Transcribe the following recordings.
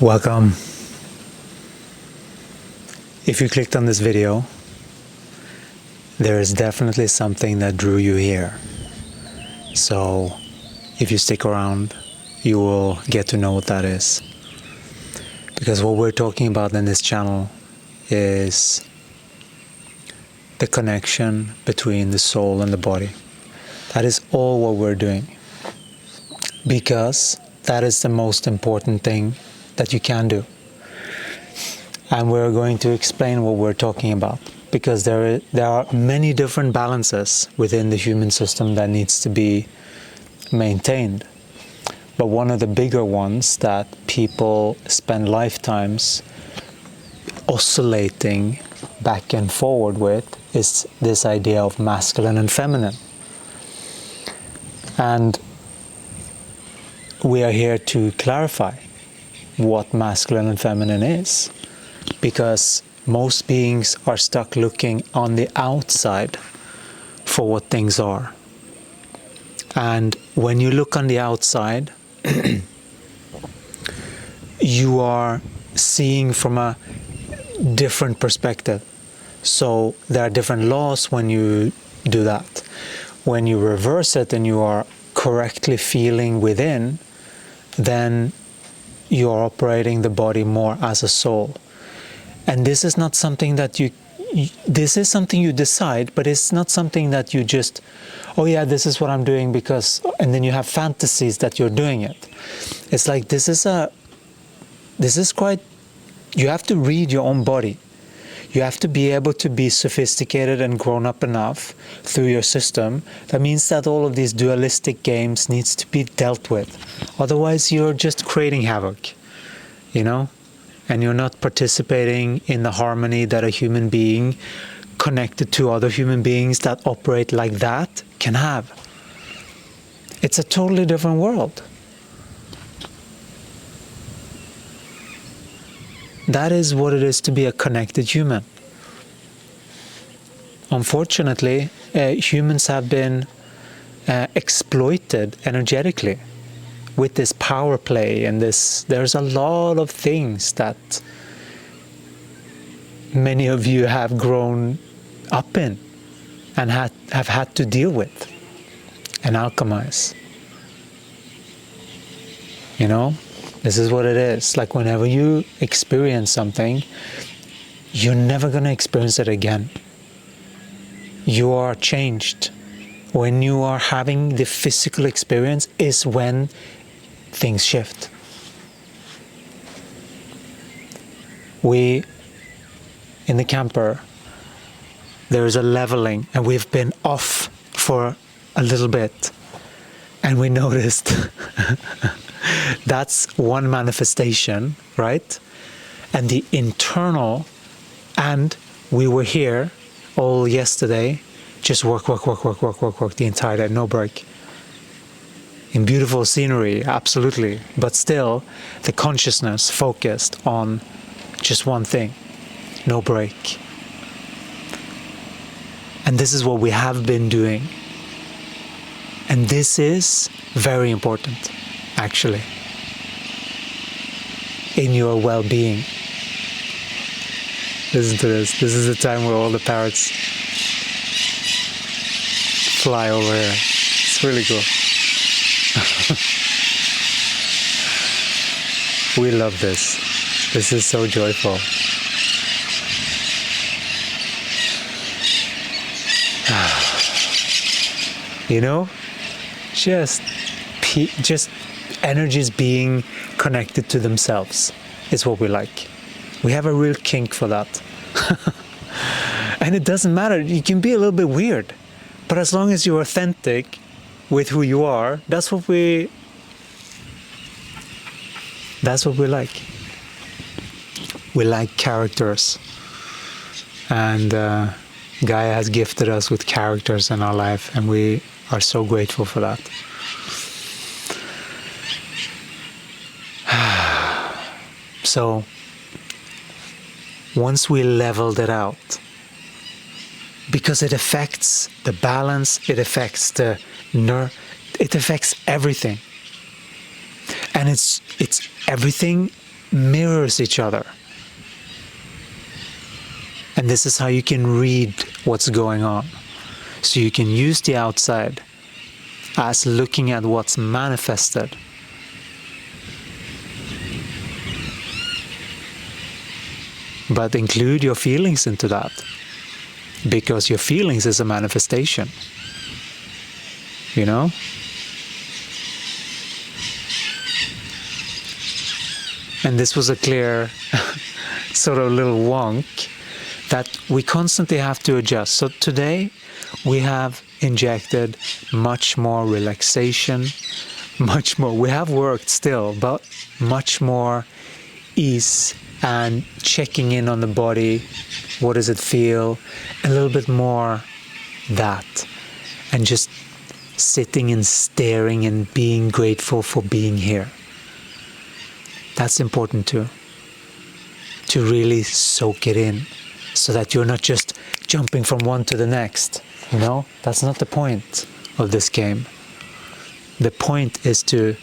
Welcome. If you clicked on this video, there is definitely something that drew you here. So if you stick around, you will get to know what that is. Because what we're talking about in this channel is the connection between the soul and the body. That is all what we're doing. Because that is the most important thing that you can do. And we're going to explain what we're talking about, because there are many different balances within the human system that needs to be maintained. But one of the bigger ones that people spend lifetimes oscillating back and forward with is this idea of masculine and feminine. And we are here to clarify what masculine and feminine is, because most beings are stuck looking on the outside for what things are. And when you look on the outside, you are seeing from a different perspective. So there are different laws when you do that. When you reverse it and you are correctly feeling within, then you are operating the body more as a soul. And this is not something that this is something you decide, but it's not something that you just, oh yeah, this is what I'm doing because, and then you have fantasies that you're doing it. It's like this is quite, you have to read your own body. You have to be able to be sophisticated and grown up enough through your system. That means that all of these dualistic games needs to be dealt with. Otherwise, you're just creating havoc, you know? And you're not participating in the harmony that a human being connected to other human beings that operate like that can have. It's a totally different world. That is what it is to be a connected human. Unfortunately, humans have been exploited energetically with this power play and this. There's a lot of things that many of you have grown up in and have had to deal with and alchemize. You know? This is what it is. Like whenever you experience something, you're never going to experience it again. You are changed. When you are having the physical experience is when things shift. We, in the camper, there is a leveling and we've been off for a little bit. And we noticed that's one manifestation, right? And the internal, and we were here all yesterday, just work the entire day, no break. In beautiful scenery, absolutely. But still, the consciousness focused on just one thing, no break. And this is what we have been doing. And this is very important, actually, in your well-being. Listen to this. This is the time where all the parrots fly over here. It's really cool. We love this. This is so joyful. You know, just energies being connected to themselves is what we like. We have a real kink for that. And it doesn't matter. You can be a little bit weird, but as long as you're authentic with who you are, that's what we like. We like characters. And Gaia has gifted us with characters in our life, and we are so grateful for that. So, once we leveled it out, because it affects the balance, it affects the nerve, it affects everything. And it's everything mirrors each other. And this is how you can read what's going on. So you can use the outside as looking at what's manifested. But include your feelings into that, because your feelings is a manifestation. You know? And this was a clear sort of little wonk that we constantly have to adjust. So today we have injected much more relaxation, much more. We have worked still, but much more ease and checking in on the body. What does it feel? A little bit more that. And just sitting and staring and being grateful for being here. That's important too. To really soak it in, so that you're not just jumping from one to the next. You know, that's not the point of this game. The point is to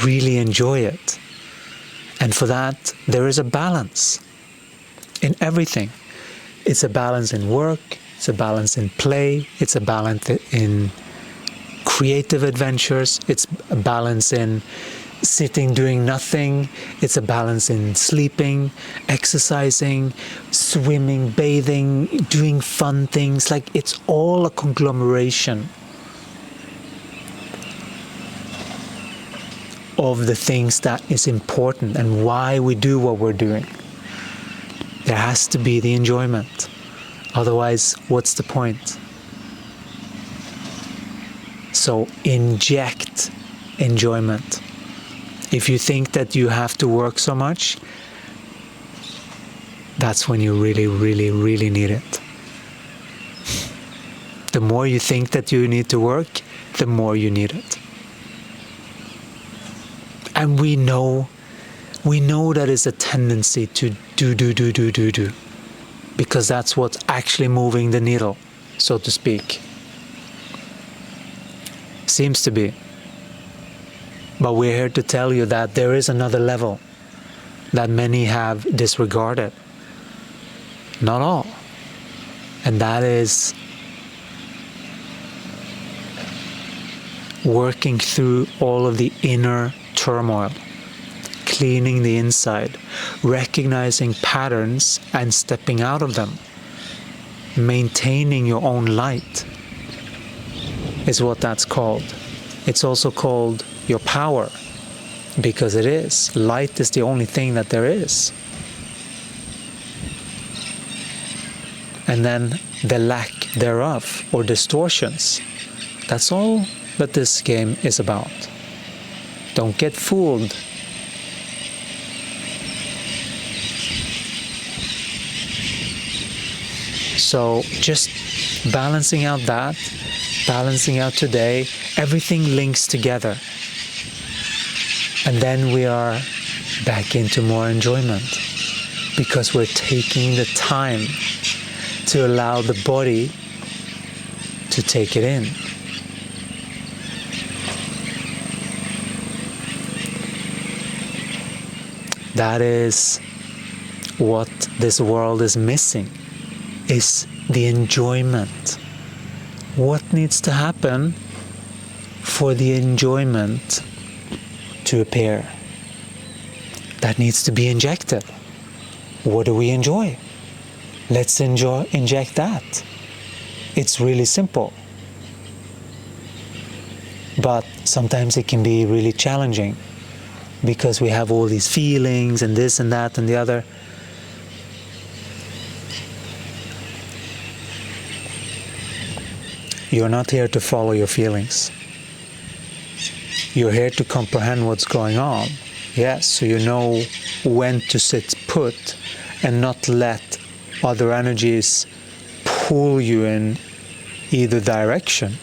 really enjoy it. And for that, there is a balance in everything. It's a balance in work, it's a balance in play, it's a balance in creative adventures, it's a balance in sitting doing nothing, it's a balance in sleeping, exercising, swimming, bathing, doing fun things. Like, it's all a conglomeration of the things that is important and why we do what we're doing. There has to be the enjoyment. Otherwise, what's the point? So inject enjoyment. If you think that you have to work so much, that's when you really, really, really need it. The more you think that you need to work, the more you need it. And we know that it's a tendency to do, because that's what's actually moving the needle, so to speak. Seems to be. But we're here to tell you that there is another level that many have disregarded. Not all. And that is working through all of the inner turmoil, cleaning the inside, recognizing patterns and stepping out of them, maintaining your own light is what that's called. It's also called your power, because it is. Light is the only thing that there is. And then the lack thereof, or distortions. That's all that this game is about. Don't get fooled. So just balancing out that, balancing out today, everything links together. And then we are back into more enjoyment, because we're taking the time to allow the body to take it in. That is what this world is missing, is the enjoyment. What needs to happen for the enjoyment to appear? That needs to be injected. What do we enjoy? Let's inject that. It's really simple. But sometimes it can be really challenging, because we have all these feelings and this and that and the other. You're not here to follow your feelings. You're here to comprehend what's going on. Yes, so you know when to sit put and not let other energies pull you in either direction.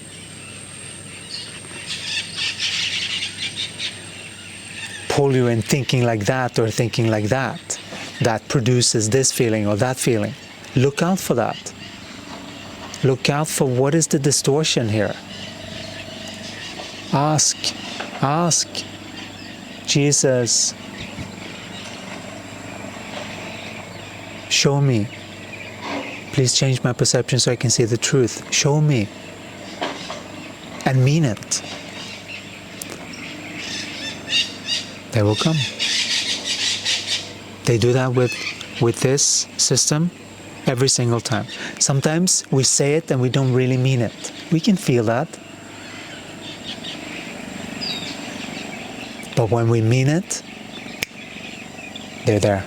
Pull you in thinking like that or thinking like that. That produces this feeling or that feeling. Look out for that. Look out for what is the distortion here. Ask Jesus, Show me. Please change my perception so I can see the truth. Show me. And mean it. They will come. They do that with this system every single time. Sometimes we say it and we don't really mean it. We can feel that. But when we mean it, they're there.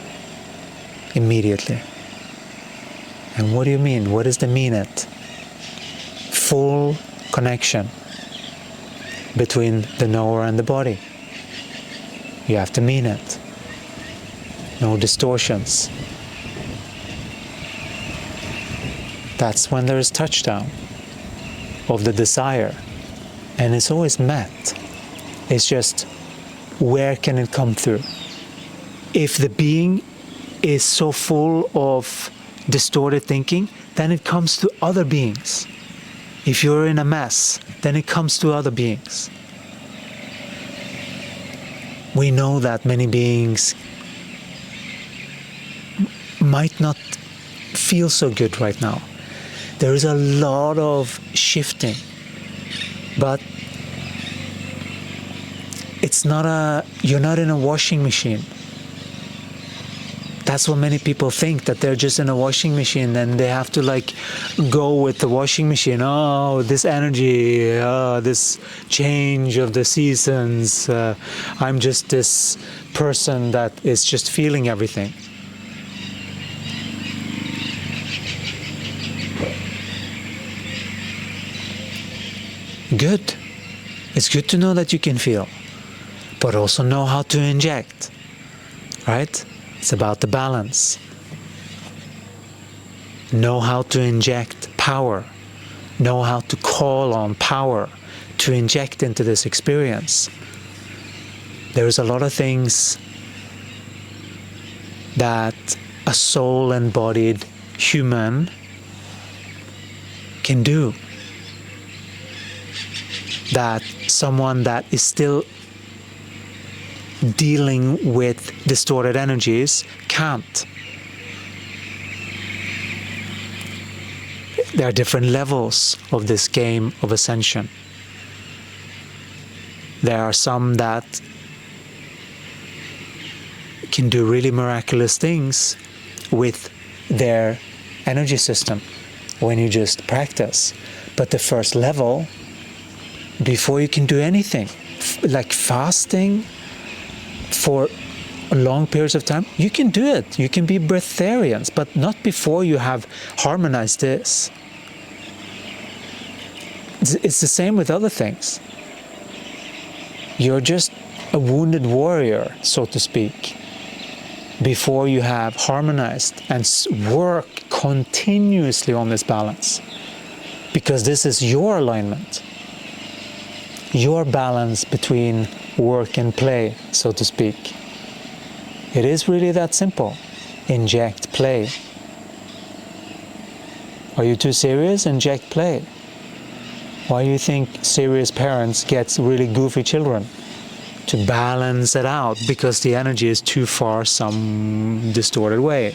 Immediately. And what do you mean? What does the mean it? Full connection between the knower and the body. You have to mean it. No distortions. That's when there is touchdown of the desire. And it's always met. It's just, where can it come through? If the being is so full of distorted thinking, then it comes to other beings. If you're in a mess, then it comes to other beings. We know that many beings might not feel so good right now. There is a lot of shifting, but you're not in a washing machine. That's what many people think, that they're just in a washing machine and they have to go with the washing machine. Oh, this energy, this change of the seasons. I'm just this person that is just feeling everything. Good. It's good to know that you can feel, but also know how to inject, right? It's about the balance. Know how to inject power. Know how to call on power to inject into this experience. There's a lot of things that a soul-embodied human can do that someone that is still dealing with distorted energies can't. There are different levels of this game of ascension. There are some that can do really miraculous things with their energy system when you just practice. But the first level, before you can do anything, like fasting for long periods of time, you can do it. You can be breatharians, but not before you have harmonized this. It's the same with other things. You're just a wounded warrior, so to speak, before you have harmonized and work continuously on this balance. Because this is your alignment, your balance between work and play, so to speak. It is really that simple. Inject play. Are you too serious? Inject play. Why do you think serious parents get really goofy children? To balance it out, because the energy is too far some distorted way.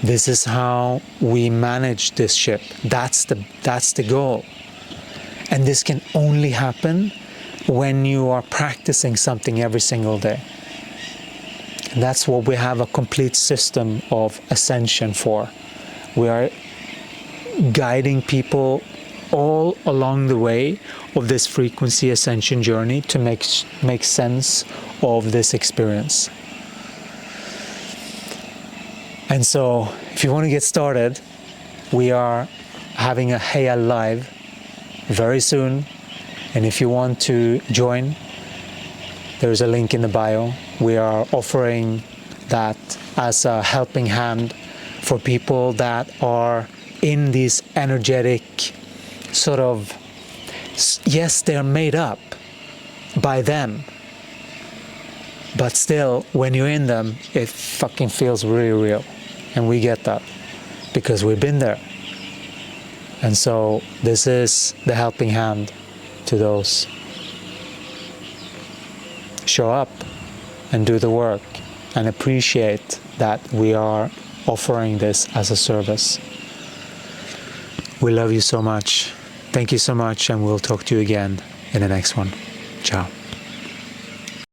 This is how we manage this ship. That's the goal. And this can only happen when you are practicing something every single day. And that's what we have a complete system of ascension for. We are guiding people all along the way of this frequency ascension journey to make sense of this experience. And so, if you want to get started, we are having a Heya Live very soon. And if you want to join, there's a link in the bio. We are offering that as a helping hand for people that are in these energetic sort of, yes, they're made up by them, but still, when you're in them, it fucking feels really real. And we get that because we've been there. And so this is the helping hand to those. Show up and do the work and appreciate that we are offering this as a service. We love you so much. Thank you so much, and we'll talk to you again in the next one. Ciao.